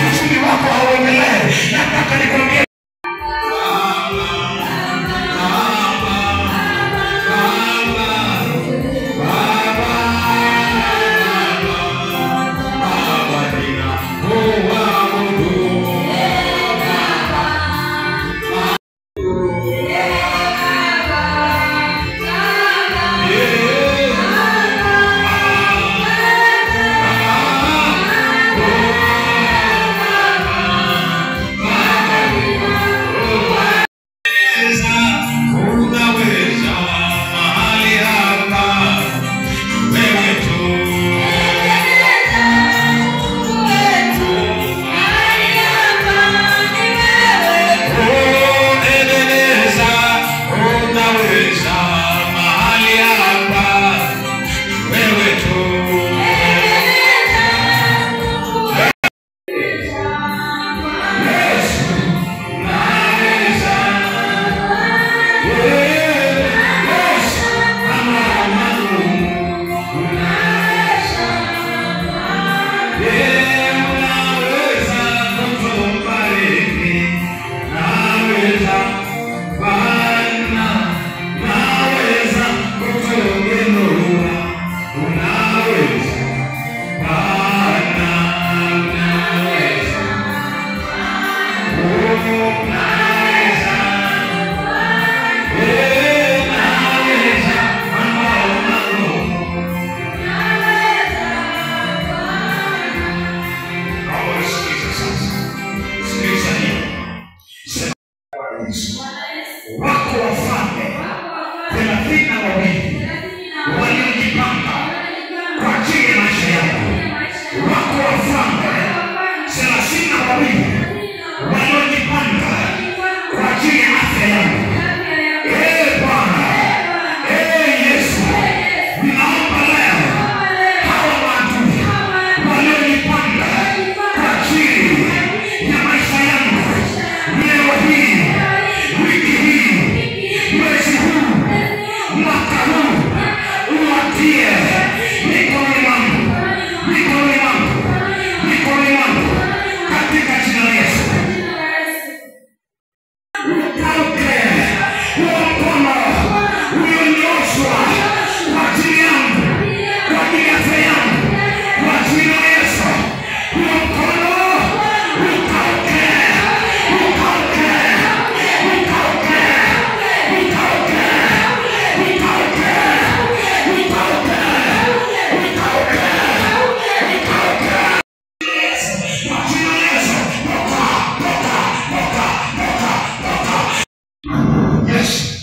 uchumi wako hauendelee. Nataka nikwambie wako wafalme 32 waliojipanga kwa ajili ya maisha yako. Wako wafalme 32 waliojipanga kwa ajili ya afya yako. Bwana, Yesu, ninaomba leo hawa watu waliojipanga kwa ajili ya maisha yangu leo hii, wiki hii, mwezi huu, mwaka huu, uwatie mikononi mwangu katika jina la Yesu. Ukauke huo mkono ulionyoshwa kwa ajili yangu, kwa ajili ya afya yangu, kwa jina la Yesu. Huo mkono ukauke. Yes.